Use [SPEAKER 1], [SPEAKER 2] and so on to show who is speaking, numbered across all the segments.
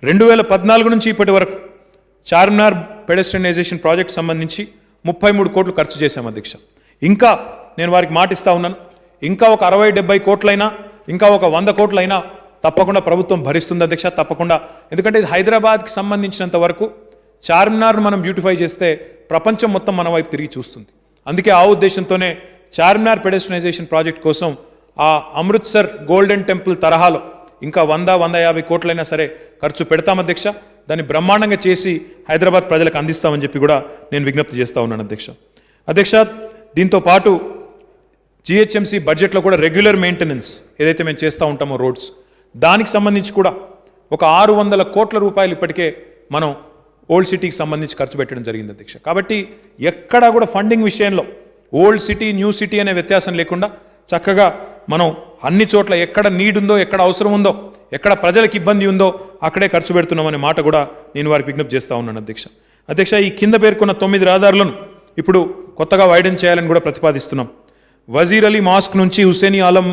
[SPEAKER 1] 2014 నుంచి ఇప్పటి వరకు చార్మినార్ పెడెస్ట్రియనైజేషన్ ప్రాజెక్ట్ సంబంధించి 33 కోట్లు ఖర్చు చేశాం అధ్యక్ష. ఇంకా నేను వారికి మాటిస్తా ఉన్నాను, ఇంకా ఒక 60-70 కోట్లైనా, ఇంకా ఒక 100 కోట్లైనా తప్పకుండా ప్రభుత్వం భరిస్తుంది అధ్యక్ష, తప్పకుండా. ఎందుకంటే ఇది హైదరాబాద్కి సంబంధించినంత వరకు చార్మినార్ను మనం బ్యూటిఫై చేస్తే ప్రపంచం మొత్తం మన వైపు తిరిగి చూస్తుంది. అందుకే ఆ ఉద్దేశంతోనే చార్మినార్ పెడెస్ట్రియనైజేషన్ ప్రాజెక్ట్ కోసం ఆ అమృత్సర్ గోల్డెన్ టెంపుల్ తరహాలో ఇంకా 100-150 కోట్లైనా సరే ఖర్చు పెడతాం అధ్యక్ష. దాన్ని బ్రహ్మాండంగా చేసి హైదరాబాద్ ప్రజలకు అందిస్తామని చెప్పి కూడా నేను విజ్ఞప్తి చేస్తూ ఉన్నాను అధ్యక్ష. దీంతో పాటు జిహెచ్ఎంసీ బడ్జెట్లో కూడా రెగ్యులర్ మెయింటెనెన్స్ ఏదైతే మేము చేస్తూ ఉంటామో రోడ్స్, దానికి సంబంధించి కూడా ఒక 600 కోట్ల రూపాయలు ఇప్పటికే మనం ఓల్డ్ సిటీకి సంబంధించి ఖర్చు పెట్టడం జరిగింది అధ్యక్ష. కాబట్టి ఎక్కడా కూడా ఫండింగ్ విషయంలో ఓల్డ్ సిటీ న్యూ సిటీ అనే వ్యత్యాసం లేకుండా చక్కగా మనం అన్ని చోట్ల ఎక్కడ నీడ్ ఉందో, ఎక్కడ అవసరం ఉందో, ఎక్కడ ప్రజలకు ఇబ్బంది ఉందో అక్కడే ఖర్చు పెడుతున్నామనే మాట కూడా నేను వారికి విజ్ఞప్తి చేస్తూ ఉన్నాను అధ్యక్ష. ఈ కింద పేర్కొన్న 9 రహదారులను ఇప్పుడు కొత్తగా వైడెన్ చేయాలని కూడా ప్రతిపాదిస్తున్నాం. వజీర్ అలీ మాస్క్ నుంచి హుసేనీ ఆలం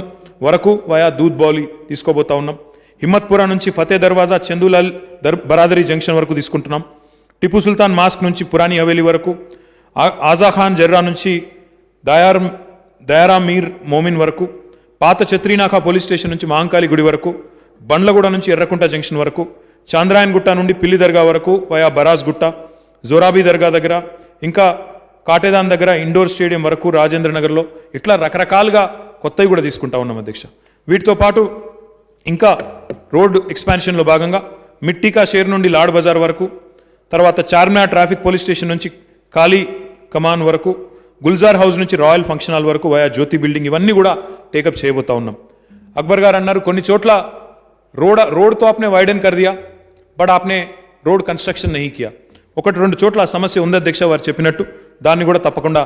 [SPEAKER 1] వరకు వయా దూద్ బౌలి తీసుకోబోతా ఉన్నాం. హిమ్మత్పురా నుంచి ఫతే దర్వాజా చందూలాల్ బరాదరీ జంక్షన్ వరకు తీసుకుంటున్నాం. టిపు సుల్తాన్ మాస్క్ నుంచి పురానీ హవేలీ వరకు, ఆజాఖాన్ జర్రా నుంచి దయారా మీర్ మోమిన్ వరకు, పాత ఛత్రీనాకా పోలీస్ స్టేషన్ నుంచి మహంకాళి గుడి వరకు, బండ్లగూడ నుంచి ఎర్రకుంట జంక్షన్ వరకు, చాంద్రాయన్ గుట్ట నుండి పిల్లి దర్గా వరకు వయా బరాజ్ గుట్ట, జోరాబీ దర్గా దగ్గర, ఇంకా కాటేదాన్ దగ్గర ఇండోర్ స్టేడియం వరకు, రాజేంద్ర నగర్లో, ఇట్లా రకరకాలుగా కొత్తవి కూడా తీసుకుంటా ఉన్నాం అధ్యక్ష. వీటితో పాటు ఇంకా రోడ్ ఎక్స్పాన్షన్లో భాగంగా మిట్టికా షేర్ నుండి లాడ్ బజార్ వరకు, తర్వాత చార్మినార్ ట్రాఫిక్ పోలీస్ స్టేషన్ నుంచి కాళీ కమాన్ వరకు, గుల్జార్ హౌస్ నుంచి రాయల్ ఫంక్షన్ హాల్ వరకు వయా జ్యోతి బిల్డింగ్, ఇవన్నీ కూడా టేకప్ చేయబోతా ఉన్నాం. అక్బర్ గారు అన్నారు కొన్ని చోట్ల रोड तो आपने वाइडन कर दिया बट आपने रोड कंस्ट्रक्शन नहीं किया. 1-2 చోట్ల ఆ సమస్య ఉంది అధ్యక్ష, వారు చెప్పినట్టు దాన్ని కూడా తప్పకుండా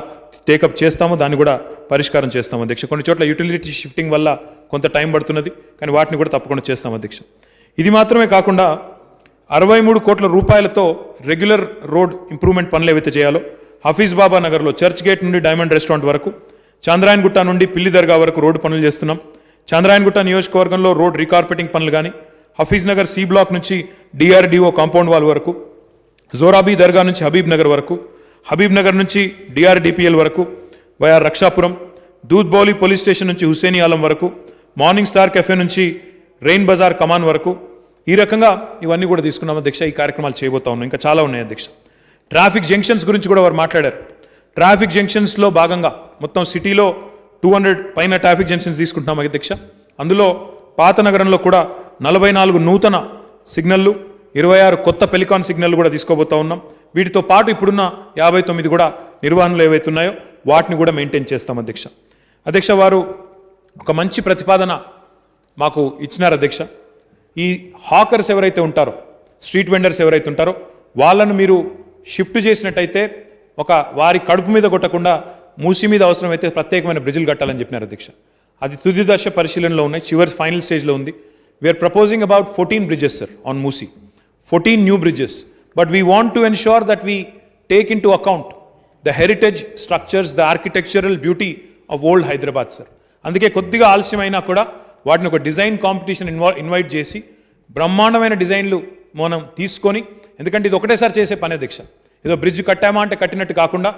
[SPEAKER 1] టేకప్ చేస్తాము, దాన్ని కూడా పరిష్కారం చేస్తాము అధ్యక్ష. కొన్ని చోట్ల యూటిలిటీ షిఫ్టింగ్ వల్ల కొంత టైం పడుతున్నది, కానీ వాటిని కూడా తప్పకుండా చేస్తాం అధ్యక్ష. ఇది మాత్రమే కాకుండా 63 కోట్ల రూపాయలతో రెగ్యులర్ రోడ్ ఇంప్రూవ్మెంట్ పనులు ఏవైతే చేయాలో హఫీజ్ బాబా నగర్లో చర్చ్ గేట్ నుండి డైమండ్ రెస్టారెంట్ వరకు, చాంద్రాయన్ గుట్ట నుండి పిల్లి దర్గా వరకు రోడ్డు పనులు చేస్తున్నాం. చాంద్రాయన్ గుట్ట నియోజకవర్గంలో రోడ్ రీకార్పెటింగ్ పనులు కానీ, హఫీజ్ నగర్ సి బ్లాక్ నుంచి డిఆర్డిఓ కాంపౌండ్ వాల్ వరకు, జోరాబీ దర్గా నుంచి హబీబ్ నగర్ వరకు, హబీబ్ నగర్ నుంచి డిఆర్డిపిఎల్ వరకు వయా రక్షాపురం, దూద్ బౌలి పోలీస్ స్టేషన్ నుంచి హుసేనీ ఆలం వరకు, మార్నింగ్ స్టార్ కెఫే నుంచి రెయిన్ బజార్ కమాన్ వరకు, ఈ రకంగా ఇవన్నీ కూడా తీసుకున్నాం అధ్యక్ష. ఈ కార్యక్రమాలు చేయబోతా ఉన్నాం, ఇంకా చాలా ఉన్నాయి అధ్యక్ష. ట్రాఫిక్ జంక్షన్స్ గురించి కూడా వారు మాట్లాడారు. ట్రాఫిక్ జంక్షన్స్లో భాగంగా మొత్తం సిటీలో 200 పైన ట్రాఫిక్ జంక్షన్స్ తీసుకుంటున్నాం అధ్యక్ష. అందులో పాత నగరంలో కూడా 44 నూతన సిగ్నల్లు, 26 కొత్త పెలికాన్ సిగ్నల్ కూడా తీసుకోబోతా ఉన్నాం. వీటితో పాటు ఇప్పుడున్న 59 కూడా నిర్వహణలు ఏవైతే ఉన్నాయో వాటిని కూడా మెయింటైన్ చేస్తాం అధ్యక్ష. వారు ఒక మంచి ప్రతిపాదన మాకు ఇచ్చినారు అధ్యక్ష. ఈ హాకర్స్ ఎవరైతే ఉంటారో, స్ట్రీట్ వెండర్స్ ఎవరైతే ఉంటారో వాళ్ళను మీరు షిఫ్ట్ చేసినట్టయితే ఒక వారి కడుపు మీద కొట్టకుండా మూసీ మీద అవసరమైతే ప్రత్యేకమైన బ్రిడ్జిలు కట్టాలని చెప్పినారు అధ్యక్ష. అది తుది దశ పరిశీలనలో ఉన్నాయి, చివరి ఫైనల్ స్టేజ్లో ఉంది. We are proposing about 14 bridges sir on Musi, 14 new bridges, but we want to ensure that we take into account the heritage structures, the architectural beauty of old Hyderabad sir. అందుకే కొద్దిగా ఆలస్యమైనా కూడా వాటిని ఒక డిజైన్ కాంపిటీషన్ ఇన్వైట్ చేసి బ్రహ్మాండమైన డిజైన్లు మనం తీసుకొని, ఎందుకంటే ఇది ఒకటేసారి చేసే పని అధ్యక్ష. ఏదో బ్రిడ్జ్ కట్టామా అంటే కట్టినట్టు కాకుండా,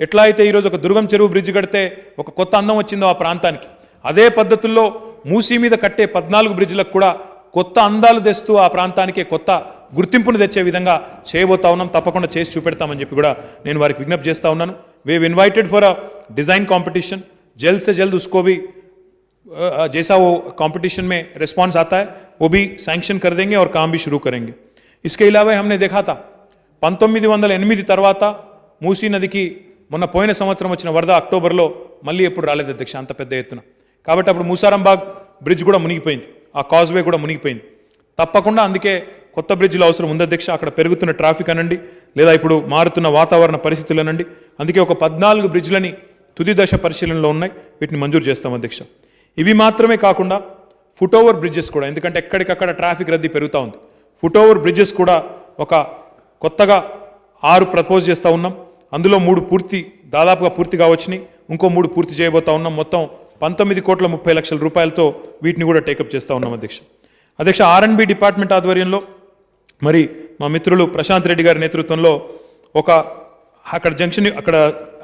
[SPEAKER 1] ఎట్లా అయితే ఈరోజు ఒక దుర్గం చెరువు బ్రిడ్జ్ కడితే ఒక కొత్త అందం వచ్చిందో ఆ ప్రాంతానికి, అదే పద్ధతుల్లో మూసీ మీద కట్టే 14 బ్రిడ్జ్లకు కూడా కొత్త అందాలు తెస్తూ ఆ ప్రాంతానికి కొత్త గుర్తింపును తెచ్చే విధంగా చేయబోతా ఉన్నాం. తప్పకుండా చేసి చూపెడతామని చెప్పి కూడా నేను వారికి విజ్ఞప్తి చేస్తూ ఉన్నాను. We have invited for a design competition, जल्द से जल्द उसको भी जैसा वो कंपटीशन में रिस्पांस आता है वो भी सैंक्शन कर देंगे और काम भी शुरू करेंगे. इसके अलावा हमने देखा था 1908 తర్వాత మూసీ నదికి మొన్న పోయిన సంవత్సరం వచ్చిన వరద అక్టోబర్లో మళ్ళీ ఎప్పుడు రాలేదు అధ్యక్ష అంత పెద్ద ఎత్తున. కాబట్టి అప్పుడు మూసారాంబాగ్ బ్రిడ్జ్ కూడా మునిగిపోయింది, ఆ కాజ్వే కూడా మునిగిపోయింది. తప్పకుండా అందుకే కొత్త బ్రిడ్జ్లు అవసరం ఉంది అధ్యక్ష. అక్కడ పెరుగుతున్న ట్రాఫిక్ అనండి, లేదా ఇప్పుడు మారుతున్న వాతావరణ పరిస్థితులు అనండి, అందుకే ఒక 14 బ్రిడ్జ్లని తుది దశ పరిశీలనలో ఉన్నాయి, వీటిని మంజూరు చేస్తాం అధ్యక్ష. ఇవి మాత్రమే కాకుండా ఫుట్ ఓవర్ బ్రిడ్జెస్ కూడా, ఎందుకంటే ఎక్కడికక్కడ ట్రాఫిక్ రద్దీ పెరుగుతూ ఉంది. ఫుట్ ఓవర్ బ్రిడ్జెస్ కూడా ఒక కొత్తగా 6 ప్రపోజ్ చేస్తూ ఉన్నాం. అందులో 3 దాదాపుగా పూర్తిగా వచ్చినాయి, ఇంకో 3 పూర్తి చేయబోతా ఉన్నాం. మొత్తం 19,30,00,000 రూపాయలతో వీటిని కూడా టేకప్ చేస్తూ ఉన్నాం అధ్యక్ష. R&B డిపార్ట్మెంట్ ఆధ్వర్యంలో మరి మా మిత్రులు ప్రశాంత్ రెడ్డి గారి నేతృత్వంలో ఒక అక్కడ జంక్షన్ అక్కడ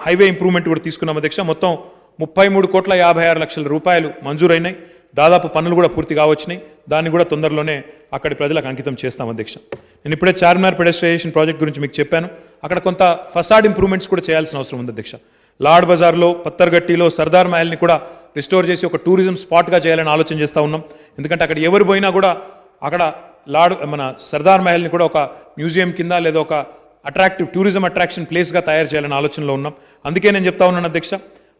[SPEAKER 1] హైవే ఇంప్రూవ్మెంట్ కూడా తీసుకున్నాం అధ్యక్ష. మొత్తం 33,56,00,000 రూపాయలు మంజూరైనాయి. దాదాపు పనులు కూడా పూర్తి కావచ్చినాయి. దాన్ని కూడా తొందరలోనే అక్కడి ప్రజలకు అంకితం చేస్తాం అధ్యక్ష. నేను ఇప్పుడే చార్మినార్ పెడెస్ట్రియన్ ప్రాజెక్ట్ గురించి మీకు చెప్పాను. అక్కడ కొంత ఫసాడ్ ఇంప్రూవ్మెంట్స్ కూడా చేయాల్సిన అవసరం ఉంది అధ్యక్ష. లాడ్ బజార్లో, పత్తర్గట్టిలో సర్దార్ మహల్ని కూడా రిస్టోర్ చేసి ఒక టూరిజం స్పాట్గా చేయాలని ఆలోచన చేస్తూ ఉన్నాం. ఎందుకంటే అక్కడ ఎవరు పోయినా కూడా అక్కడ మన సర్దార్ మహల్ని కూడా ఒక మ్యూజియం కింద లేదా ఒక టూరిజం అట్రాక్షన్ ప్లేస్గా తయారు చేయాలని ఆలోచనలో ఉన్నాం. అందుకే నేను చెప్తా ఉన్నాను అధ్యక్ష,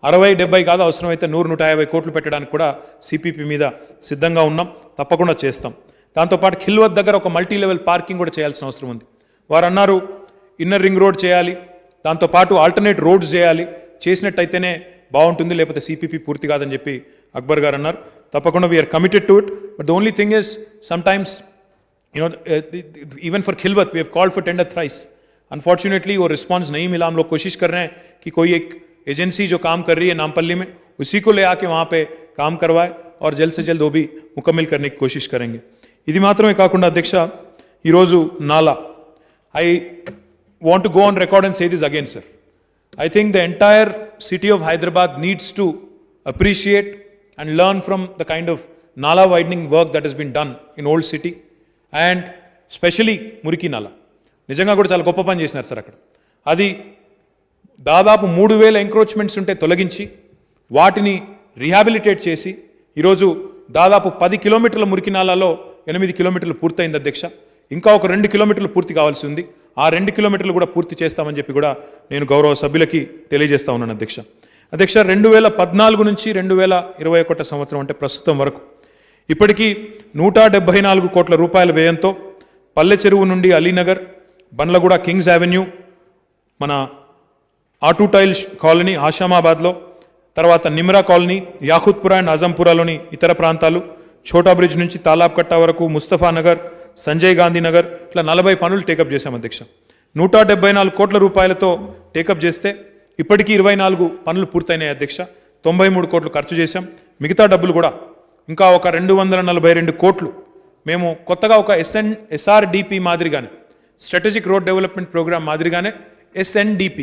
[SPEAKER 1] 60-70 కాదు, అవసరమైతే 100-150 కోట్లు పెట్టడానికి కూడా సిపిపి మీద సిద్ధంగా ఉన్నాం. తప్పకుండా చేస్తాం. దాంతోపాటు ఖిల్వత్ దగ్గర ఒక మల్టీ లెవెల్ పార్కింగ్ కూడా చేయాల్సిన అవసరం ఉంది. వారు అన్నారు ఇన్నర్ రింగ్ రోడ్ చేయాలి, దాంతోపాటు ఆల్టర్నేట్ రోడ్స్ చేయాలి, చేసినట్టయితేనే బాగుంటుంది, లేకపోతే సిపిపి పూర్తి కాదని చెప్పి అక్బర్ గారు అన్నారు. తప్పకుండా we are committed to it. But the only thing is sometimes even for Khilwat we have called for tender thrice. Unfortunately वो रिस्पॉन्स नहीं मिला. हम लोग कोशिश कर रहे हैं कि कोई एक एजेंसी जो काम कर रही है नामपल्ली में उसी को ले आके वहाँ पे काम करवाए और जल्द से जल्द वो भी मुकम्मल करने की कोशिश करेंगे. ఇది మాత్రమే కాకుండా అధ్యక్ష, ఈరోజు నాలా, I want to go on record and say this again, sir. I think the entire city of Hyderabad needs to appreciate and learn from the kind of nala widening work that has been done in old city and specially మురికి నాలా. నిజంగా కూడా చాలా గొప్ప పని చేసినారు sir. అక్కడ అది దాదాపు 3,000 ఎంక్రోచ్మెంట్స్ ఉంటే తొలగించి వాటిని రీహాబిలిటేట్ చేసి ఈరోజు దాదాపు 10 కిలోమీటర్ల మురికి నాలాలో 8 కిలోమీటర్లు పూర్తయింది అధ్యక్ష. ఇంకా ఒక 2 కిలోమీటర్లు పూర్తి కావాల్సి ఉంది. ఆ 2 కిలోమీటర్లు కూడా పూర్తి చేస్తామని చెప్పి కూడా నేను గౌరవ సభ్యులకి తెలియజేస్తా ఉన్నాను అధ్యక్ష. 2014 నుంచి 2021 సంవత్సరం అంటే ప్రస్తుతం వరకు ఇప్పటికీ 174 కోట్ల రూపాయల వ్యయంతో పల్లె చెరువు నుండి అలీనగర్, బండ్లగూడ, కింగ్స్ అవెన్యూ, మన ఆటూటైల్ కాలనీ ఆషామాబాద్లో, తర్వాత నిమ్రా కాలనీ, యాఖుత్పురా అండ్ ఆజంపురాలోని ఇతర ప్రాంతాలు, ఛోటా బ్రిడ్జ్ నుంచి తాలాబ్ కట్టా వరకు, ముస్తఫా నగర్, సంజయ్ గాంధీ నగర్, ఇట్లా 40 పనులు టేకప్ చేశాం అధ్యక్ష. 174 కోట్ల రూపాయలతో టేకప్ చేస్తే ఇప్పటికీ 24 పనులు పూర్తయినాయి అధ్యక్ష. 93 కోట్లు ఖర్చు చేశాం. మిగతా డబ్బులు కూడా ఇంకా ఒక 242 కోట్లు మేము కొత్తగా ఒక SRDP మాదిరిగానే, స్ట్రాటజిక్ రోడ్ డెవలప్మెంట్ ప్రోగ్రామ్ మాదిరిగానే SNDP,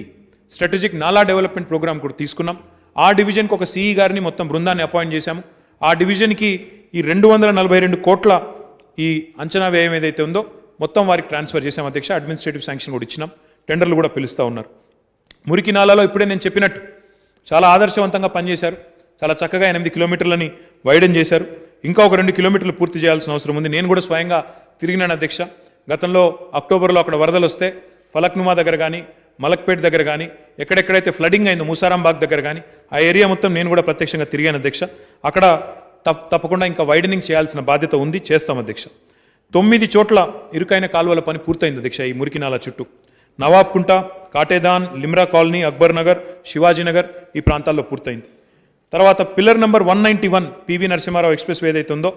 [SPEAKER 1] స్ట్రాటజిక్ నాలా డెవలప్మెంట్ ప్రోగ్రామ్ కూడా తీసుకున్నాం. ఆ డివిజన్కి ఒక సిఈ గారిని మొత్తం బృందాన్ని అపాయింట్ చేశాము. ఆ డివిజన్కి ఈ 242 కోట్ల ఈ అంచనా వ్యయం ఏదైతే ఉందో మొత్తం వారికి ట్రాన్స్ఫర్ చేశాం అధ్యక్ష. అడ్మినిస్ట్రేటివ్ శాంక్షన్ కూడా ఇచ్చినాం. టెండర్లు కూడా పిలుస్తూ ఉన్నారు. మురికి నాలాలో ఇప్పుడే నేను చెప్పినట్టు చాలా ఆదర్శవంతంగా పనిచేశారు. చాలా చక్కగా 8 కిలోమీటర్లని వైడెన్ చేశారు. ఇంకా ఒక 2 కిలోమీటర్లు పూర్తి చేయాల్సిన అవసరం ఉంది. నేను కూడా స్వయంగా తిరిగినాను అధ్యక్ష. గతంలో అక్టోబర్లో అక్కడ వరదలు వస్తే ఫలక్నుమా దగ్గర కానీ, మలక్పేట్ దగ్గర కానీ, ఎక్కడెక్కడైతే ఫ్లడింగ్ అయిందో మూసారాంబాగ్ దగ్గర కానీ, ఆ ఏరియా మొత్తం నేను కూడా ప్రత్యక్షంగా తిరిగాను అధ్యక్ష. అక్కడ తప్పకుండా ఇంకా వైడనింగ్ చేయాల్సిన బాధ్యత ఉంది, చేస్తాం అధ్యక్ష. 9 చోట్ల ఇరుకైన కాలువల పని పూర్తయింది అధ్యక్ష. ఈ మురికినాల చుట్టూ నవాబ్కుంట, కాటేదాన్, లిమ్రా కాలనీ, అక్బర్ నగర్, శివాజీనగర్ ఈ ప్రాంతాల్లో పూర్తయింది. తర్వాత pillar number 191 PV Narasimha Rao expressway ఏదైతే ఉందో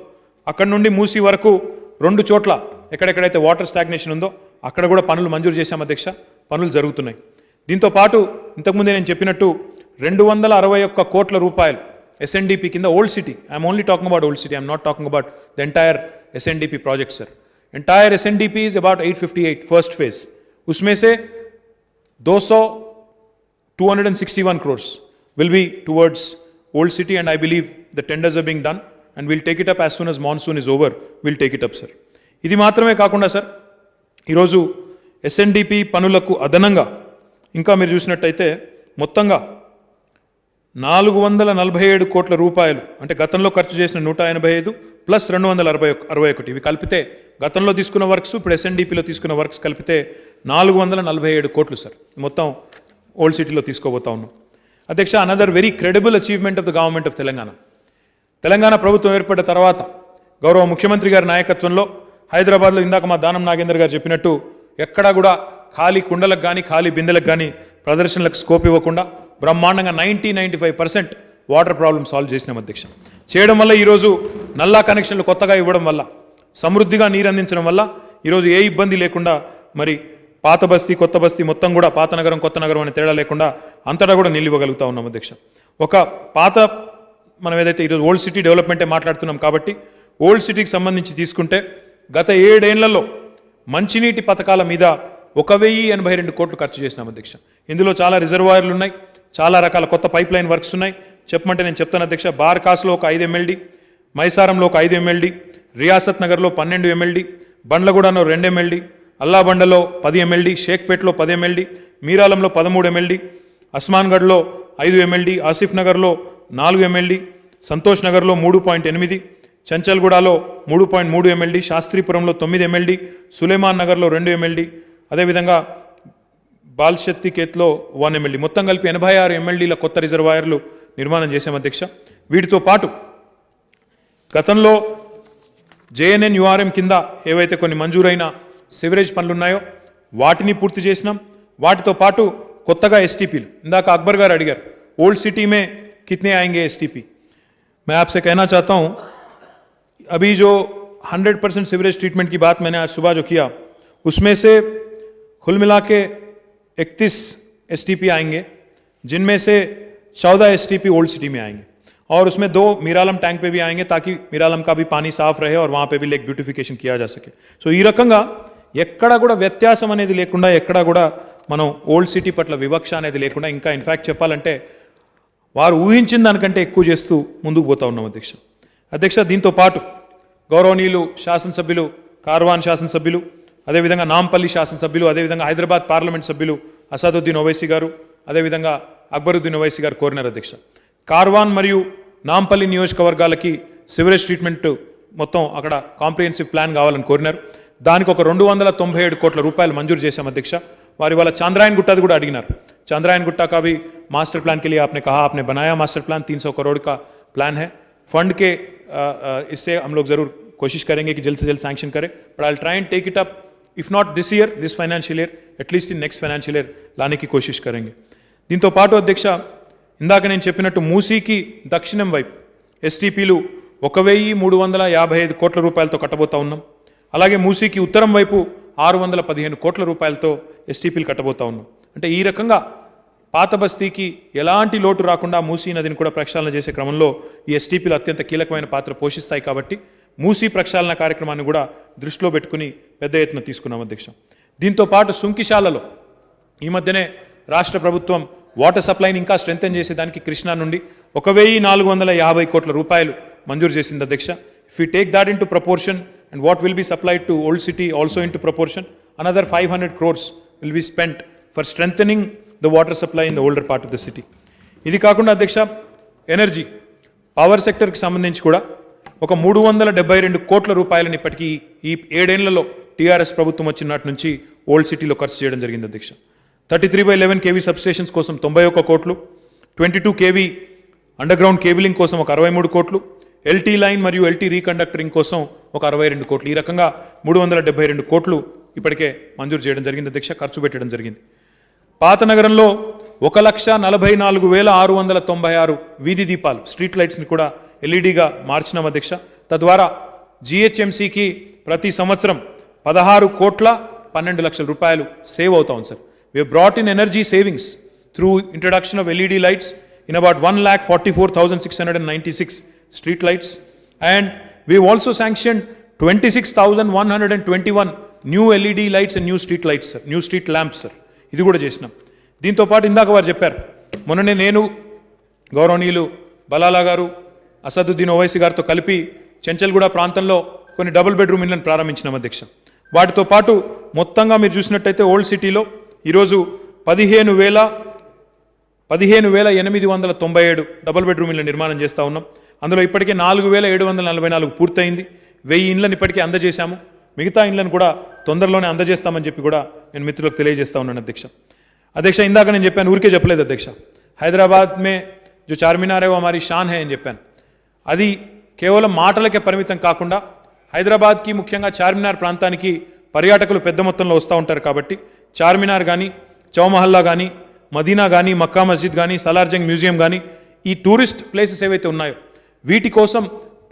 [SPEAKER 1] అక్కడి నుండి మూసి వరకు 2 చోట్ల ఎక్కడెక్కడైతే వాటర్ స్టాగ్నేషన్ ఉందో అక్కడ కూడా పనులు మంజూరు చేశాం అధ్యక్ష. పనులు జరుగుతున్నాయి. దీంతో పాటు ఇంతకుముందే నేను చెప్పినట్టు 261 కోట్ల రూపాయలు SNDP కింద old city, I'm only talking about old city, I'm not talking about the entire SNDP project sir. Entire SNDP is about 858 first phase. उसमें से 261 crores will be towards old city and I believe the tenders are being done and we'll take it up as soon as monsoon is over. We'll take it up, sir. ఇది మాత్రమే కాకుండా sir ఈరోజు SNDP పనులకు అదనంగా ఇంకా మీరు చూసినట్టయితే మొత్తంగా 447 కోట్ల రూపాయలు అంటే గతంలో ఖర్చు చేసిన 185 ప్లస్ 261 ఇవి కలిపితే గతంలో తీసుకున్న వర్క్స్ ఇప్పుడు SNDPలో తీసుకున్న వర్క్స్ కలిపితే 447 కోట్లు సార్ మొత్తం ఓల్డ్ సిటీలో తీసుకోబోతా ఉన్నాం అధ్యక్ష. Another very credible achievement of the government of Telangana. Telangana ప్రభుత్వం ఏర్పడిన తర్వాత గౌరవ ముఖ్యమంత్రి గారి నాయకత్వంలో హైదరాబాద్లో ఇందాక మా దానం నాగేందర్ గారు చెప్పినట్టు ఎక్కడా కూడా ఖాళీ కుండలకు కానీ ఖాళీ బిందెలకు కానీ ప్రదర్శనలకు స్కోప్ ఇవ్వకుండా బ్రహ్మాండంగా 95% వాటర్ ప్రాబ్లమ్ సాల్వ్ చేసినాం అధ్యక్ష. చేయడం వల్ల ఈరోజు నల్లా కనెక్షన్లు కొత్తగా ఇవ్వడం వల్ల సమృద్ధిగా నీరు అందించడం వల్ల ఈరోజు ఏ ఇబ్బంది లేకుండా మరి పాత బస్తీ కొత్త బస్తీ మొత్తం కూడా పాత నగరం కొత్త నగరం అనే తేడా లేకుండా అంతటా కూడా నీళ్ళు ఇవ్వగలుగుతా ఉన్నాం అధ్యక్ష. ఒక పాత మనం ఏదైతే ఈరోజు ఓల్డ్ సిటీ డెవలప్మెంటే మాట్లాడుతున్నాం కాబట్టి ఓల్డ్ సిటీకి సంబంధించి తీసుకుంటే గత 7 ఏళ్లలో మంచినీటి పథకాల మీద 1082 కోట్లు ఖర్చు చేసినాం అధ్యక్ష. ఇందులో చాలా రిజర్వాయర్లు ఉన్నాయి, చాలా రకాల కొత్త పైప్ లైన్ వర్క్స్ ఉన్నాయి. చెప్పమంటే నేను చెప్తాను అధ్యక్ష. బార్కాస్లో ఒక 5 MLD, మైసారంలో ఒక 5 MLD, రియాసత్ నగర్లో 12 MLD, బండ్లగూడలో 2 MLD, అల్లాబండలో 10 MLD, షేక్పేట్లో 10 MLD, మీరాలంలో 13 MLD, అస్మాన్గఢ్లో 5 MLD, Asif నగర్లో 4 MLD, సంతోష్ నగర్లో 3.8, చంచల్గూడలో 3.3 MLD, శాస్త్రీపురంలో 9 MLD, సులేమాన్ నగర్లో 2 MLD, అదేవిధంగా బాల్షత్తికేత్లో 1 MLD, మొత్తం కలిపి 86 MLDల కొత్త రిజర్వాయర్లు నిర్మాణం చేశాం అధ్యక్ష. వీటితో పాటు గతంలో JNNURM కింద ఏవైతే కొన్ని మంజూరైన సివరేజ్ పనులు ఉన్నాయో వాటిని పూర్తి చేసినాం. వాటితో పాటు కొత్తగా STPలు ఇందాక అక్బర్ గారు అడిగారు, ఓల్డ్ సిటీ మే కితనే ఆएंगे STP. मैं आपसे कहना चाहता हूं, अभी जो 100% सिवरेज ट्रीटमेंट की बात मैंने आज सुबह जो किया, उसमें से कुल मिला के 31 STP आएंगे, जिनमें से 14 STP ओल्ड सिटी में आएंगे और उसमें 2 मीरालम टैंक पे भी आएंगे ताकि मीरालम का भी पानी साफ रहे और वहाँ पे भी लेक ब्यूटिफिकेशन किया जा सके. సో ఈ రకంగా ఎక్కడ కూడా వ్యత్యాసం అనేది లేకుండా, ఎక్కడ కూడా మనం ఓల్డ్ సిటీ పట్ల వివక్ష అనేది లేకుండా, ఇంకా ఇన్ఫ్యాక్ట్ చెప్పాలంటే వారు ఊహించిన దానికంటే ఎక్కువ చేస్తూ ముందుకు పోతా ఉన్నాం అధ్యక్ష. దీంతో పాటు గౌరవనీయులు శాసనసభ్యులు, కార్వాన్ శాసనసభ్యులు, అదేవిధంగా నాంపల్లి శాసనసభ్యులు, అదేవిధంగా హైదరాబాద్ పార్లమెంట్ సభ్యులు అసదుద్దీన్ ఓవైసీ గారు, అదేవిధంగా అక్బరుద్దీన్ ఓవైసీ గారు కోరినారు అధ్యక్ష. కార్వాన్ మరియు నాంపల్లి నియోజకవర్గాలకి సివరేజ్ ట్రీట్మెంట్ మొత్తం అక్కడ కాంప్రిహెన్సివ్ ప్లాన్ కావాలని కోరినారు. దానికి ఒక 297 కోట్ల రూపాయలు మంజూరు చేశాం అధ్యక్ష. వారి వాళ్ళ చాంద్రాయన్ గుట్టది కూడా అడిగినారు. चांद्रायन गुट्टा का भी मास्टर प्लान के लिए आपने कहा, आपने बनाया मास्टर प्लान, 300 करोड़ का प्लान है फंड के. इससे हम लोग जरूर कोशिश करेंगे कि जल्द से जल्द सैंक्शन करें, but I will try and take it up, if not this year, this financial year, at least in next financial year लाने की कोशिश करेंगे. దీంతో పాటు అధ్యక్ష, ఇందాక నేను చెప్పినట్టు మూసీకి దక్షిణం వైపు STPలు 1355 కోట్ల రూపాయలతో కట్టబోతా ఉన్నాం. అలాగే మూసీకి ఉత్తరం వైపు 615 కోట్ల రూపాయలతో STPలు కట్టబోతా ఉన్నాం. అంటే ఈ రకంగా పాత బస్తీకి ఎలాంటి లోటు రాకుండా మూసీ నదిని కూడా ప్రక్షాళన చేసే క్రమంలో ఈ STPలు అత్యంత కీలకమైన పాత్ర పోషిస్తాయి. కాబట్టి మూసీ ప్రక్షాళన కార్యక్రమాన్ని కూడా దృష్టిలో పెట్టుకుని పెద్ద ఎత్తున తీసుకున్నాం అధ్యక్ష. దీంతో పాటు సుంకిశాలలో ఈ మధ్యనే రాష్ట్ర ప్రభుత్వం వాటర్ సప్లైని ఇంకా స్ట్రెంథెన్ చేసేదానికి కృష్ణా నుండి 1450 కోట్ల రూపాయలు మంజూరు చేసింది అధ్యక్ష. If you take that in to proportion and what will be supplied to old city also in to proportion, another 500 crores will be spent for strengthening the water supply in the older part of the city. ఇది కాకుండా అధ్యక్ష, energy power సెక్టర్కి సంబంధించి కూడా ఒక 372 కోట్ల రూపాయలను ఇప్పటికీ ఈ 7 ఏళ్లలో టీఆర్ఎస్ ప్రభుత్వం వచ్చినట్టు నుంచి ఓల్డ్ సిటీలో ఖర్చు చేయడం జరిగింది అధ్యక్ష. 33/11 kV సబ్స్టేషన్స్ కోసం 91 కోట్లు, 22 kV అండర్గ్రౌండ్ కేబులింగ్ కోసం ఒక 63 కోట్లు, LT లైన్ మరియు LT రీకండక్టరింగ్ కోసం ఒక 62 కోట్లు, ఈ రకంగా 372 కోట్లు ఇప్పటికే మంజూరు చేయడం జరిగింది అధ్యక్ష, ఖర్చు పెట్టడం జరిగింది. పాత నగరంలో 1,44,696 వీధి దీపాలు, స్ట్రీట్ లైట్స్ని కూడా ఎల్ఈడిగా మార్చినాం అధ్యక్ష. తద్వారా GHMCకి ప్రతి సంవత్సరం 16,12 లక్షల రూపాయలు సేవ్ అవుతా ఉంది sir. We have brought in energy savings through introduction of LED lights in about 1,44,696 street lights, and we have also sanctioned 26,121 new LED lights and new street lights sir, new street lamps sir. ఇది కూడా చేసినాం. దీంతో పాటు ఇందాక వారు చెప్పారు, మొన్ననే నేను గౌరవనీయులు బలాలా గారు అసదుద్దీన్ ఓవైసీ గారితో కలిపి చెంచల్గూడ ప్రాంతంలో కొన్ని డబుల్ బెడ్రూమ్ ఇళ్లను ప్రారంభించినాం అధ్యక్ష. వాటితో పాటు మొత్తంగా మీరు చూసినట్టయితే ఓల్డ్ సిటీలో ఈరోజు 15,897 డబుల్ బెడ్రూమ్ ఇళ్ళ నిర్మాణం చేస్తూ ఉన్నాం. అందులో ఇప్పటికే 4,744 పూర్తయింది. 1000 ఇండ్లను ఇప్పటికే అందజేశాము. మిగతా ఇండ్లను కూడా తొందరలోనే అందజేస్తామని చెప్పి కూడా నేను మిత్రులకు తెలియజేస్తా ఉన్నాను అధ్యక్ష. అధ్యక్ష, ఇందాక నేను చెప్పాను, ఊరికే చెప్పలేదు అధ్యక్ష, హైదరాబాద్ మే जो చార్మినార్ है वो हमारी शान है అని చెప్పాను. అది కేవలం మాటలకే పరిమితం కాకుండా హైదరాబాద్కి, ముఖ్యంగా చార్మినార్ ప్రాంతానికి పర్యాటకులు పెద్ద మొత్తంలో వస్తూ ఉంటారు. కాబట్టి చార్మినార్ కానీ, చౌమహల్లా కానీ, మదీనా కానీ, మక్కా మస్జిద్ కానీ, సలార్జంగ్ మ్యూజియం కానీ, ఈ టూరిస్ట్ ప్లేసెస్ ఏవైతే ఉన్నాయో వీటి కోసం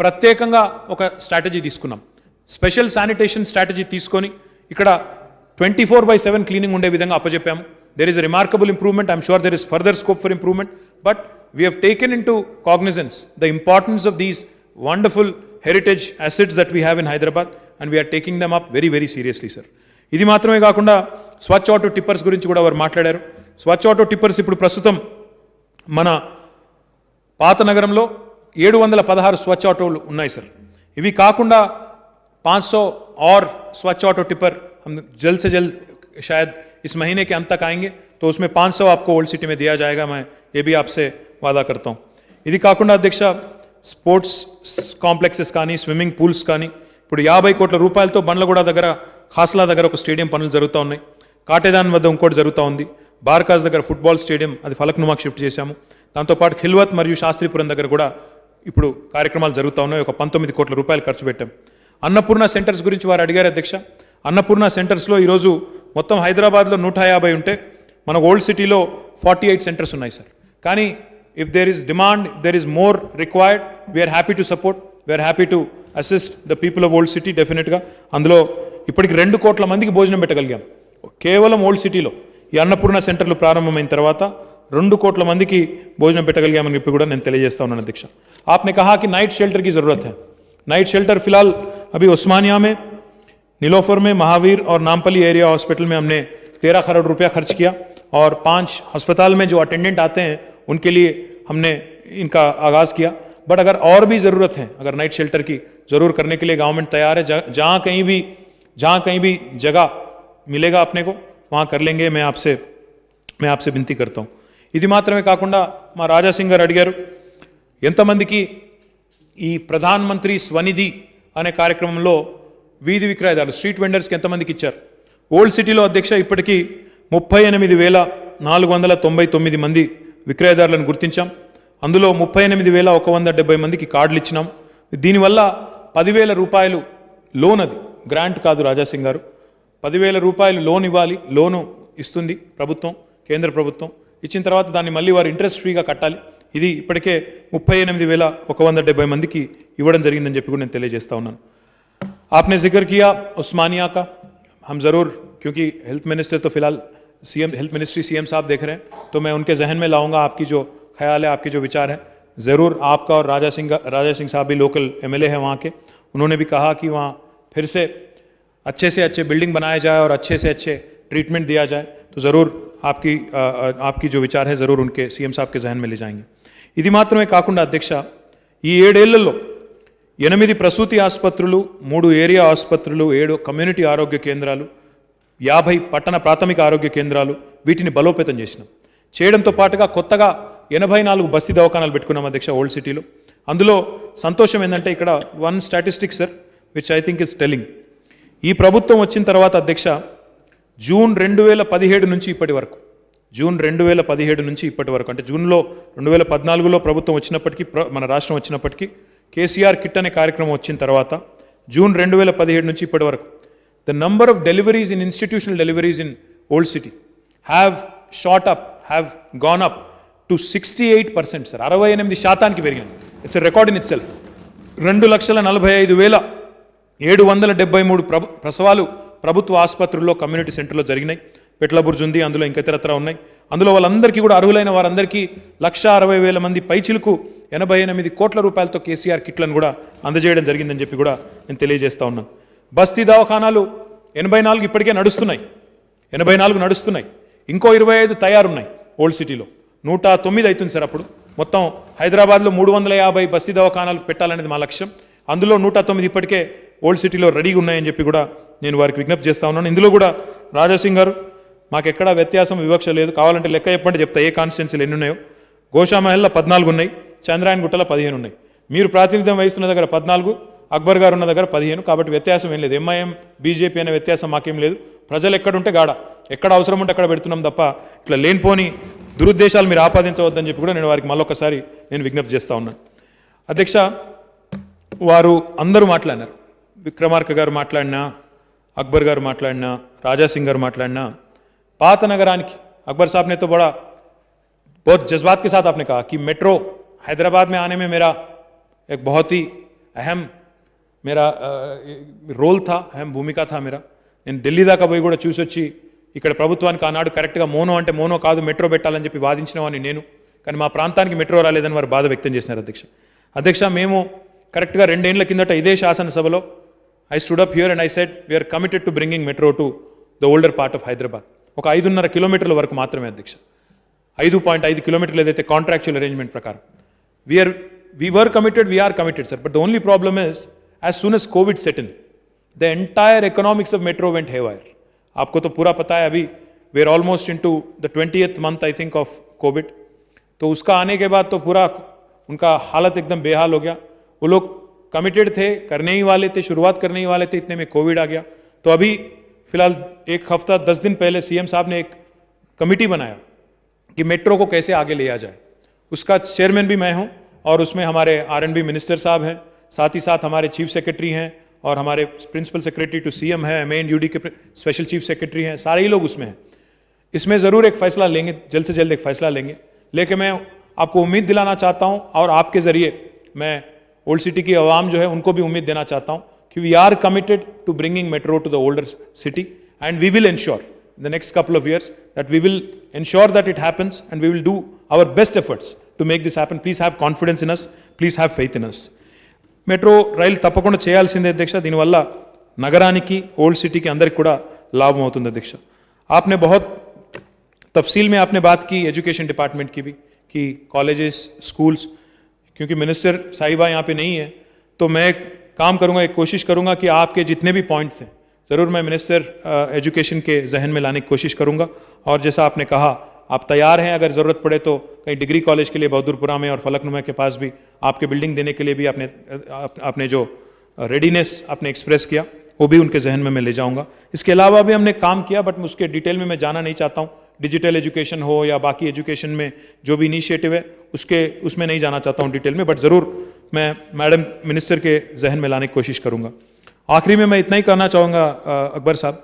[SPEAKER 1] ప్రత్యేకంగా ఒక స్ట్రాటజీ తీసుకున్నాం. స్పెషల్ శానిటేషన్ స్ట్రాటజీ తీసుకొని ఇక్కడ 24/7 క్లీనింగ్ ఉండే విధంగా అప్పచెప్పాము. There is a remarkable improvement. I'm sure there is further scope for improvement, but we have taken into cognizance the importance of these wonderful heritage assets that we have in Hyderabad, and we are taking them up very, very seriously, sir. ఇది మాత్రమే కాకుండా స్వచ్ఛ auto tippers గురించి కూడా వారు మాట్లాడారు. స్వచ్ఛ auto tippers ఇప్పుడు ప్రస్తుతం మన పాత నగరంలో 716 స్వచ్ఛ ఆటోలు ఉన్నాయి సార్. ఇవి కాకుండా 500 और स्वच्छ ऑटो टिपर हम जल्द से जल्द शायद इस महीने के अंत तक आएंगे, तो उसमें 500 आपको ओल्ड सिटी में दिया जाएगा. मैं ये भी आपसे वादा करता हूँ. ఇది కాకుండా అధ్యక్ష స్పోర్ట్స్ కాంప్లెక్సెస్ కానీ స్విమ్మింగ్ పూల్స్ కానీ ఇప్పుడు 50 కోట్ల రూపాయలతో బండ్లగూడ దగ్గర ఖాస్లా దగ్గర ఒక స్టేడియం పనులు జరుగుతూ ఉన్నాయి. కాటేదాన్ వద్ద ఇంకోటి జరుగుతూ ఉంది. బార్కాస్ దగ్గర ఫుట్బాల్ స్టేడియం అది ఫలక్నుమాకి షిఫ్ట్ చేశాము. దాంతోపాటు ఖిల్వత్ మరియు శాస్త్రీపురం దగ్గర కూడా ఇప్పుడు కార్యక్రమాలు జరుగుతూ ఉన్నాయి. ఒక 19 కోట్ల రూపాయలు ఖర్చు పెట్టాం. అన్నపూర్ణ సెంటర్స్ గురించి వారు అడిగారు అధ్యక్ష. అన్నపూర్ణ సెంటర్స్లో ఈరోజు మొత్తం హైదరాబాద్లో 150 ఉంటే మన ఓల్డ్ సిటీలో 48 సెంటర్స్ ఉన్నాయి సార్. కానీ if there is demand, there is more required, we are happy to support, we are happy to assist the people of old city. డెఫినెట్గా అందులో ఇప్పటికి 2 కోట్ల మందికి భోజనం పెట్టగలిగాం కేవలం ఓల్డ్ సిటీలో. ఈ అన్నపూర్ణ సెంటర్లు ప్రారంభమైన తర్వాత 2 కోట్ల మందికి భోజనం పెట్టగలిగామని చెప్పి కూడా నేను తెలియజేస్తా ఉన్నాను అధ్యక్ష. आपने कहा कि नाइट शेल्टर की ज़रूरत है. नाइट शेल्टर फिलहाल अभी उस्मानिया में, नीलोफर में, महावीर और नामपली एरिया हॉस्पिटल में हमने 13 करोड़ रुपया खर्च किया और 5 अस्पताल में जो अटेंडेंट आते हैं उनके लिए हमने इनका आगाज़ किया. बट अगर और भी ज़रूरत है, अगर नाइट शेल्टर की ज़रूर करने के लिए गवर्नमेंट तैयार है. जहाँ कहीं भी जगह मिलेगा अपने को वहाँ कर लेंगे. मैं आपसे विनती करता हूँ. ఇది మాత్రమే కాకుండా మా రాజాసింగ్ గారు అడిగారు ఎంతమందికి ఈ ప్రధాన్ మంత్రి స్వనిధి అనే కార్యక్రమంలో వీధి విక్రయదారులు స్ట్రీట్ వెండర్స్కి ఎంతమందికి ఇచ్చారు. ఓల్డ్ సిటీలో అధ్యక్ష ఇప్పటికీ 38,499 మంది విక్రయదారులను గుర్తించాం. అందులో 38,170 మందికి కార్డులు ఇచ్చినాం. దీనివల్ల 10,000 రూపాయలు లోన్, అది గ్రాంట్ కాదు రాజాసింగ్ గారు, 10,000 రూపాయలు లోన్ ఇవ్వాలి. లోను ఇస్తుంది ప్రభుత్వం, కేంద్ర ప్రభుత్వం. ఇచ్చిన తర్వాత దాన్ని మళ్ళీ వారు ఇంట్రెస్ట్ ఫ్రీగా కట్టాలి. ఇది ఇప్పటికే 38,170 మందికి ఇవ్వడం జరిగిందని చెప్పి కూడా నేను తెలియజేస్తా ఉన్నాను. आपने जिक्र किया उस्मानिया का. हम ज़रूर, क्योंकि हेल्थ मिनिस्टर तो फिलहाल हेल्थ मिनिस्ट्री सीएम साहब देख रहे हैं, तो मैं उनके जहन में लाऊंगा आपकी जो ख्याल है, आपके जो विचार हैं. ज़रूर आपका और राजा सिंह साहब भी लोकल MLA हैं वहाँ के. उन्होंने भी कहा कि वहाँ फिर से अच्छे बिल्डिंग बनाया जाए और अच्छे से अच्छे ट्रीटमेंट दिया जाए. तो ज़रूर आपकी जो विचार है ज़रूर उनके सीएम साहब के जहन में ले जाएंगे. ఇది మాత్రమే కాకుండా అధ్యక్ష ఈ 7 ఏళ్లలో 8 ప్రసూతి ఆసుపత్రులు, 3 ఏరియా ఆసుపత్రులు, 7 కమ్యూనిటీ ఆరోగ్య కేంద్రాలు, 50 పట్టణ ప్రాథమిక ఆరోగ్య కేంద్రాలు, వీటిని బలోపేతం చేసినాం. చేయడంతో పాటుగా కొత్తగా 84 బస్తీ దవాఖానాలు పెట్టుకున్నాం అధ్యక్ష ఓల్డ్ సిటీలో. అందులో సంతోషం ఏంటంటే ఇక్కడ one statistic sir which I think is telling. ఈ ప్రభుత్వం వచ్చిన తర్వాత అధ్యక్ష జూన్ 2017 నుంచి ఇప్పటి వరకు, అంటే జూన్లో 2014లో ప్రభుత్వం వచ్చినప్పటికీ, మన రాష్ట్రం వచ్చినప్పటికీ కేసీఆర్ కిట్ అనే కార్యక్రమం వచ్చిన తర్వాత జూన్ 2017 నుంచి ఇప్పటి వరకు the number of deliveries in institutional deliveries in old city have gone up to 68% sir. 68% పెరిగింది. It's a record in it self. 2,45,773 ప్రసవాలు ప్రభుత్వ ఆసుపత్రుల్లో, కమ్యూనిటీ సెంటర్లో జరిగినాయి. పెట్లబుర్జ్ ఉంది, అందులో ఇంకా ఇతరత్రా ఉన్నాయి. అందులో వాళ్ళందరికీ కూడా అర్హులైన వారందరికీ 1,60,000 మంది పైచిలకు 88 కోట్ల రూపాయలతో కేసీఆర్ కిట్లను కూడా అందజేయడం జరిగిందని చెప్పి కూడా నేను తెలియజేస్తా ఉన్నాను. బస్తీ దవాఖానాలు 84 ఇప్పటికే నడుస్తున్నాయి, 84 నడుస్తున్నాయి. ఇంకో 25 తయారున్నాయి ఓల్డ్ సిటీలో. 109 అవుతుంది సార్. అప్పుడు మొత్తం హైదరాబాద్లో 350 బస్తీ దవాఖానాలు పెట్టాలనేది మా లక్ష్యం. అందులో 109 ఇప్పటికే ఓల్డ్ సిటీలో రెడీగా ఉన్నాయని చెప్పి కూడా నేను వారికి విజ్ఞప్తి చేస్తా ఉన్నాను. ఇందులో కూడా రాజాసింగ్ గారు మాకెక్కడా వ్యత్యాసం, వివక్ష లేదు. కావాలంటే లెక్క చెప్పండి, చెప్తా ఏ కాన్స్టిట్యున్సీలు ఎన్ని ఉన్నాయో. గోషామహల్లో 14 ఉన్నాయి, చంద్రాయన్ గుట్టలో 15 ఉన్నాయి. మీరు ప్రాతినిధ్యం వహిస్తున్న దగ్గర 14, అక్బర్ గారు ఉన్న దగ్గర 15. కాబట్టి వ్యత్యాసం ఏం లేదు. ఎంఐఎం బీజేపీ అనే వ్యత్యాసం మాకేం లేదు. ప్రజలు ఎక్కడుంటే గాడ, ఎక్కడ అవసరం ఉంటే అక్కడ పెడుతున్నాం తప్ప ఇట్లా లేనిపోని దురుద్దేశాలు మీరు ఆపాదించవద్దని చెప్పి కూడా నేను వారికి మళ్ళొకసారి నేను విజ్ఞప్తి చేస్తూ ఉన్నాను. అధ్యక్ష, వారు అందరూ మాట్లాడినారు. విక్రమార్క గారు మాట్లాడినా, अकबर गाరు మాట్లాడినా, రాజాసింగ్ గారు మాట్లాడినా, पात नगराనికి अकबर साहब ने तो बड़ा बहुत जज्बात के साथ आपने कहा कि मेट्रो हैदराबाद में आने में मेरा एक बहुत ही अहम मेरा रोल था, अहम भूमिका था मेरा. నేను ఢిల్లీ దాకా పోయి కూడా చూసి వచ్చి ఇక్కడ ప్రభుత్వానికి ఆనాడు కరెక్ట్గా మోనో అంటే మోనో కాదు మెట్రో పెట్టాలని చెప్పి వాదించిన వాడిని నేను. కానీ మా ప్రాంతానికి మెట్రో రాలేదని వారు బాధ వ్యక్తం చేసినారు. అధ్యక్ష మేము కరెక్ట్గా 2 ఏళ్ల కిందట ఇదే శాసనసభలో I stood up here and I said we are committed to bringing metro to the older part of Hyderabad. ఒక 5.5 కిలోమీటర్ల వరకు మాత్రమే అధ్యక్ష. 5.5 కిలోమీటర్లు ఏదైతే కాంట్రాక్చువల్ అరేంజ్మెంట్ ప్రకారం. We were committed, we are committed, sir. But the only problem is, as soon as COVID set in, the entire economics of metro went haywire. आपको तो पूरा पता है अभी we are almost into the 20th month I think of COVID. तो उसका आने के बाद तो पूरा उनका हालत एकदम बेहाल हो गया. वो लोग कमिटेड थे, करने ही वाले थे, शुरुआत करने ही वाले थे, इतने में कोविड आ गया. तो अभी फिलहाल 1 हफ्ता 10 दिन पहले सीएम साहब ने एक कमिटी बनाया कि मेट्रो को कैसे आगे लिया जाए. उसका चेयरमैन भी मैं हूँ और उसमें हमारे R&B मिनिस्टर साहब हैं, साथ ही साथ हमारे चीफ सेक्रेटरी हैं और हमारे प्रिंसिपल सेक्रेटरी टू सीएम है, MANUD के स्पेशल चीफ सेक्रेटरी हैं, सारे ही लोग उसमें हैं. इसमें ज़रूर एक फैसला लेंगे, जल्द से जल्द एक फैसला लेंगे. लेकिन मैं आपको उम्मीद दिलाना चाहता हूँ और आपके ज़रिए मैं ओल्ड सिटी की आवाम जो है उनको भी उम्मीद देना चाहता हूँ कि we are committed to bringing metro to the older city and we will ensure the next couple of years that we will ensure that it happens and we will do our best efforts to make this happen. Please have confidence in us, please have faith in us. Metro rail తప్పకుండా చేయాల్సిందే అధ్యక్ష. దీనివల్ల నగరానికి old సిటీకి అందరికి కూడా లాభం అవుతుంది అధ్యక్ష. आपने बहुत तफसील में आपने बात की एजुकेशन डिपार्टमेंट की भी कि कॉलेजेस स्कूल्स, क्योंकि मिनिस्टर साहिबा यहाँ पे नहीं है तो मैं काम करूँगा, एक कोशिश करूँगा कि आपके जितने भी पॉइंट्स हैं ज़रूर मैं मिनिस्टर एजुकेशन के जहन में लाने की कोशिश करूँगा. और जैसा आपने कहा आप तैयार हैं, अगर ज़रूरत पड़े तो कहीं डिग्री कॉलेज के लिए बहादुरपुरा में और फलकनुमा के पास भी आपके बिल्डिंग देने के लिए भी आपने जो रेडीनेस आपने एक्सप्रेस किया वो भी उनके जहन में मैं ले जाऊँगा. इसके अलावा भी हमने काम किया बट उसके डिटेल में मैं जाना नहीं चाहता हूँ. डिजिटल एजुकेशन हो या बाकी एजुकेशन में जो भी इनिशिएटिव है उसमें नहीं जाना चाहता हूँ डिटेल में, बट ज़रूर मैं मैडम मिनिस्टर के जहन में लाने की कोशिश करूँगा. आखिरी में मैं इतना ही कहना चाहूँगा अकबर साहब,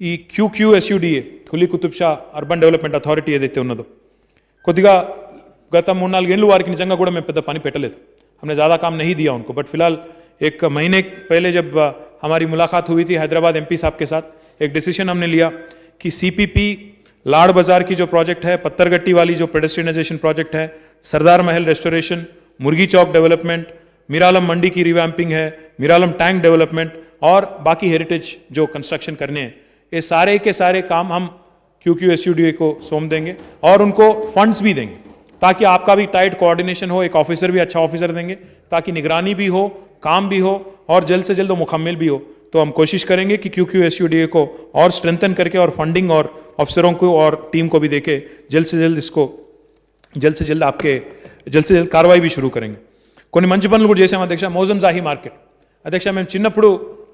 [SPEAKER 1] ఈ QQSUDA Quli Qutub Shah urban development authority ఏదైతే ఉన్నదో కొద్దిగా గత 3-4 ఏళ్ళు వారికి నిజంగా కూడా మేము పెద్ద పని పెట్టలేదు. हमने ज़्यादा काम नहीं दिया उनको. बट फिलहाल 1 महीने पहले जब हमारी मुलाकात हुई थी हैदराबाद MP साहब के साथ, एक डिसीजन हमने लिया कि CPP लाड़ बाज़ार की जो प्रोजेक्ट है, पत्थरगट्टी वाली जो पेडेस्ट्रियनाइजेशन प्रोजेक्ट है, सरदार महल रेस्टोरेशन, मुर्गी चौक डेवलपमेंट, मीरालम मंडी की रिवैम्पिंग है, मीरालम टैंक डेवलपमेंट और बाकी हेरिटेज जो कंस्ट्रक्शन करने हैं, ये सारे के सारे काम हम QQSUDA को सौंप देंगे और उनको फंड्स भी देंगे ताकि आपका भी टाइट कोऑर्डिनेशन हो, एक ऑफिसर भी अच्छा ऑफिसर देंगे ताकि निगरानी भी हो, काम भी हो और जल्द से जल्द मुकम्मल भी हो. तो हम कोशिश करेंगे कि QQSUDA को और स्ट्रेंथन करके और फंडिंग और अफसरों को और टीम को भी देके जल्द से जल्द कार्रवाई भी शुरू करेंगे. కొన్ని మంచి పనులు కూడా చేశాం అధ్యక్ష. మోజంజాహి మార్కెట్ అధ్యక్ష, మేము చిన్నప్పుడు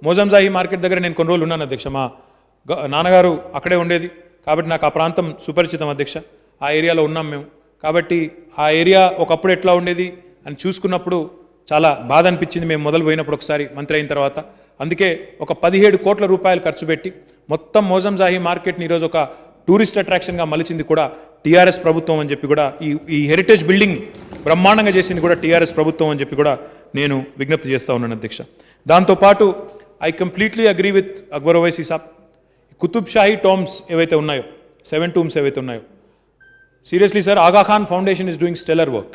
[SPEAKER 1] మోజంజాహి మార్కెట్ దగ్గర నేను కొన్ని రోజులు ఉన్నాను అధ్యక్ష. మా నాన్నగారు అక్కడే ఉండేది కాబట్టి నాకు ఆ ప్రాంతం సుపరిచితం అధ్యక్ష. ఆ ఏరియాలో ఉన్నాం మేము కాబట్టి ఆ ఏరియా ఒకప్పుడు ఎట్లా ఉండేది అని చూసుకున్నప్పుడు చాలా బాధ అనిపించింది మేము మొదలు పోయినప్పుడు ఒకసారి మంత్రి అయిన తర్వాత. అందుకే ఒక 17 కోట్ల రూపాయలు ఖర్చు పెట్టి మొత్తం మోజంజాహి మార్కెట్ని ఈరోజు ఒక టూరిస్ట్ అట్రాక్షన్గా మలిచింది కూడా టీఆర్ఎస్ ప్రభుత్వం అని చెప్పి కూడా ఈ హెరిటేజ్ బిల్డింగ్ బ్రహ్మాండంగా చేసింది కూడా టీఆర్ఎస్ ప్రభుత్వం అని చెప్పి కూడా నేను విజ్ఞప్తి చేస్తూ ఉన్నాను అధ్యక్ష. దాంతోపాటు I completely agree with Akbar Owaisi saab. Qutub Shahi tombs ఏవైతే ఉన్నాయో, 7 टूम्स ఏవైతే ఉన్నాయో, seriously sir Aga Khan foundation is doing stellar work.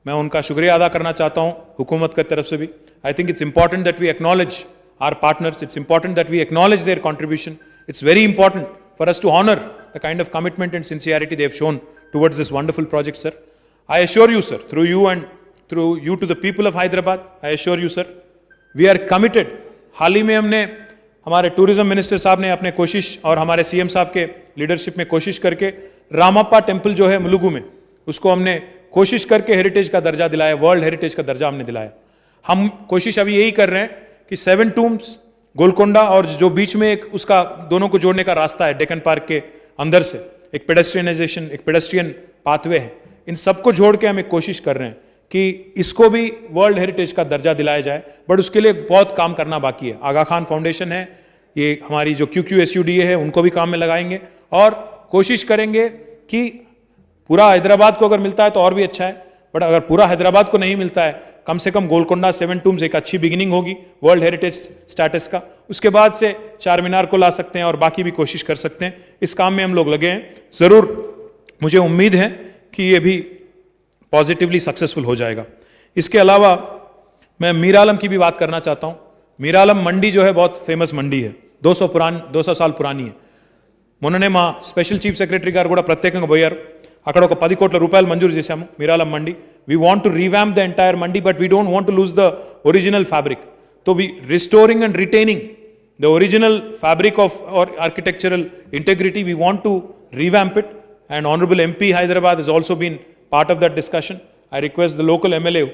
[SPEAKER 1] मैं उनका शुक्रिया अदा करना चाहता हूँ हुकूमत की तरफ से भी. I think it's important that we acknowledge our partners, it's important that we acknowledge their contribution. It's very important for us to honour the kind of commitment and sincerity they have shown towards this wonderful project sir. I assure you sir, through you and through you to the people of Hyderabad, I assure you sir, we are committed. हाल ही में हमने हमारे tourism minister साहब ने अपने कोशिश और हमारे CM साहब के लीडरशिप में कोशिश करके रामप्पा टेम्पल जो है मुलुगु में, उसको हमने कोशिश करके हेरिटेज का दर्जा दिलाया, वर्ल्ड हेरिटेज का दर्जा हमने दिलाया. हम कोशिश अभी यही कर रहे हैं कि 7 टूम्स, गोलकोंडा और जो बीच में एक उसका दोनों को जोड़ने का रास्ता है डेक्कन पार्क के अंदर से, एक पेडेस्ट्रियनाइजेशन, एक पेडेस्ट्रियन पाथवे है, इन सबको जोड़ के हम एक कोशिश कर रहे हैं कि इसको भी वर्ल्ड हेरिटेज का दर्जा दिलाया जाए. बट उसके लिए बहुत काम करना बाकी है. आगा खान फाउंडेशन है, ये हमारी जो QQSUDA है उनको भी काम में लगाएंगे और कोशिश करेंगे कि पूरा हैदराबाद को अगर मिलता है तो और भी अच्छा है, बट अगर पूरा हैदराबाद को नहीं मिलता है कम से कम गोलकोंडा 7 टूम्स एक अच्छी बिगिनिंग होगी वर्ल्ड हेरिटेज स्टेटस का. उसके बाद से चार मीनार को ला सकते हैं और बाकी भी कोशिश कर सकते हैं. इस काम में हम लोग लगे हैं. ज़रूर मुझे उम्मीद है कि ये भी पॉजिटिवली सक्सेसफुल हो जाएगा. इसके अलावा मैं मीरालम की भी बात करना चाहता हूँ. मीरालम मंडी जो है बहुत फेमस मंडी है 200 साल पुरानी है. మొన్ననే మా స్పెషల్ చీఫ్ సెక్రటరీ గారు కూడా ప్రత్యేకంగా పోయారు. అక్కడ ఒక 10 కోట్ల రూపాయలు మంజూరు చేశాము Miralam Mandi. We want to revamp the entire mandi, but we don't want to lose the original fabric. So we restoring and retaining the original fabric of our architectural integrity. We want to revamp it, and honourable MP Hyderabad has also been part of that discussion. I request the local MLA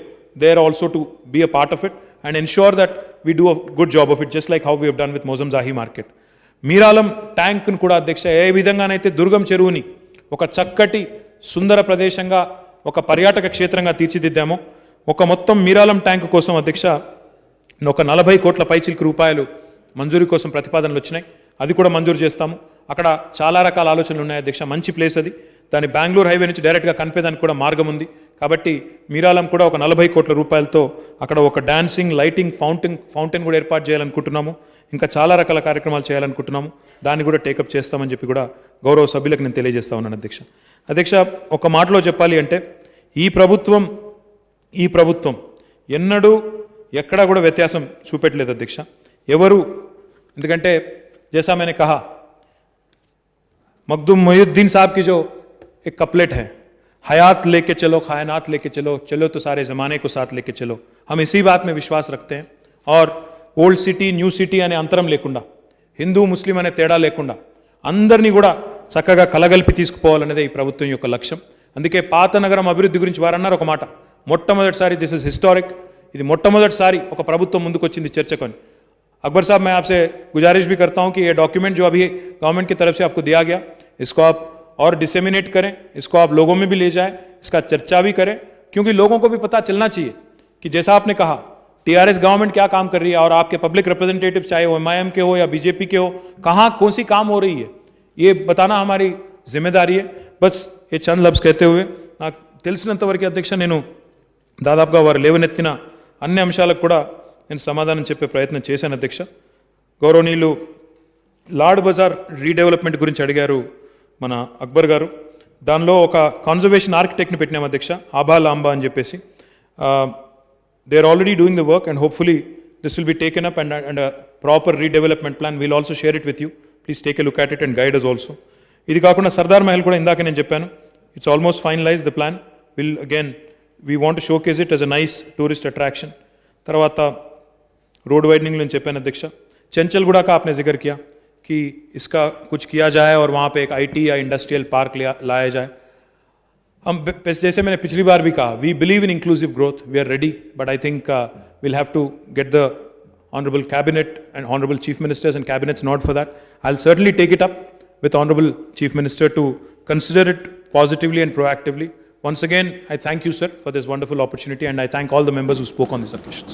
[SPEAKER 1] there also to be a part of it and ensure that we do a good job of it, just like how we have done with Mozam Zahi market. Miralam ట్యాంక్ను కూడా అధ్యక్ష ఏ విధంగానైతే దుర్గం చెరువుని ఒక చక్కటి సుందర ప్రదేశంగా ఒక పర్యాటక క్షేత్రంగా తీర్చిదిద్దామో, ఒక మొత్తం మీరాలం ట్యాంక్ కోసం అధ్యక్ష ఒక 40 కోట్ల పైచిలకు రూపాయలు మంజూరీ కోసం ప్రతిపాదనలు వచ్చినాయి. అది కూడా మంజూరు చేస్తాము. అక్కడ చాలా రకాల ఆలోచనలు ఉన్నాయి అధ్యక్ష. మంచి ప్లేస్ అది. దాని బెంగళూరు హైవే నుంచి డైరెక్ట్గా కనిపేదానికి కూడా మార్గం ఉంది. కాబట్టి మీరాలం కూడా ఒక 40 కోట్ల రూపాయలతో అక్కడ ఒక డాన్సింగ్, లైటింగ్, ఫౌంటైన్ కూడా ఏర్పాటు చేయాలనుకుంటున్నాము. ఇంకా చాలా రకాల కార్యక్రమాలు చేయాలనుకుంటున్నాము. దాన్ని కూడా టేకప్ చేస్తామని చెప్పి కూడా గౌరవ సభ్యులకు నేను తెలియజేస్తా ఉన్నాను అధ్యక్ష. అధ్యక్ష, ఒక మాటలో చెప్పాలి అంటే ఈ ప్రభుత్వం ఎన్నడూ ఎక్కడా కూడా వ్యత్యాసం చూపెట్టలేదు అధ్యక్ష. ఎవరు, ఎందుకంటే జైసా मैंने कहा, मखदूम मोहिउद्दीन साहब की जो एक कपलेट है, हयात लेके चलो, कायनात लेके चलो, चलो तो सारे ज़माने को साथ लेके चलो. हम इसी बात में विश्वास रखते हैं. और ఓల్డ్ సిటీ, న్యూ సిటీ అనే అంతరం లేకుండా, హిందూ ముస్లిం అనే తేడా లేకుండా అందరినీ కూడా చక్కగా కలగలిపి తీసుకుపోవాలనేదే ఈ ప్రభుత్వం యొక్క లక్ష్యం. అందుకే పాత నగరం అభివృద్ధి గురించి వారన్నారు ఒక మాట, మొట్టమొదటిసారి దిస్ ఇస్ హిస్టారిక్, ఇది మొట్టమొదటిసారి ఒక ప్రభుత్వం ముందుకు వచ్చింది చర్చకొని. अकबर साहब, मैं आपसे गुजारिश भी करता हूं कि ये डॉक्यूमेंट जो अभी गवर्नमेंट की तरफ से आपको दिया गया, इसको आप और डिसेमिनेट करें, इसको आप लोगों में भी ले जाएं, इसका चर्चा भी करें, क्योंकि लोगों को भी पता चलना चाहिए कि जैसा आपने कहा टीआरएस गवर्नमेंट क्या काम कर रही है, और आपके पब्लिक रिप्रेजेंटेटिव चाहे वो एमआईएम के हो या बीजेपी के हो, कहाँ कौन सी काम हो रही है, ये बताना हमारी जिम्मेदारी है. बस ये चंद लफ्ज़ कहते हुए నాకు తెలిసినంత వరకు అధ్యక్ష నేను దాదాపుగా వారు లేవనెత్తిన అన్ని అంశాలకు కూడా నేను సమాధానం చెప్పే ప్రయత్నం చేశాను అధ్యక్ష. గౌరవనీయులు లాడ్ బజార్ రీడెవలప్మెంట్ గురించి అడిగారు మన అక్బర్ గారు. దానిలో ఒక కన్జర్వేషన్ ఆర్కిటెక్ట్ని పెట్టినాం అధ్యక్ష, ఆబా లాంబా అని చెప్పేసి. They are already doing the work and hopefully this will be taken up and proper redevelopment plan will also share it with you. Please take a look at it and guide us also. ఇది కాకుండా సర్దార్ మహల్ కూడా ఇందాక నేను చెప్పాను, it's almost finalize the plan. Will again we want to showcase it as a nice tourist attraction. తర్వాత road widening में చెప్పాను अध्यक्ष. चंचलगुड़ा का आपने जिक्र किया कि इसका कुछ किया जाए और वहाँ पे एक आईटी या इंडस्ट्रियल पार्क लाया जाए. हम जैसे मैंने पिछली बार भी कहा, we believe in inclusive growth, we are ready, but I think we'll have to get the honorable cabinet and honorable chief ministers and cabinets nod for that. I'll certainly take it up with honorable chief minister to consider it positively and proactively. Once again, I thank you, sir, for this wonderful opportunity, and I thank all the members who spoke on these occasions.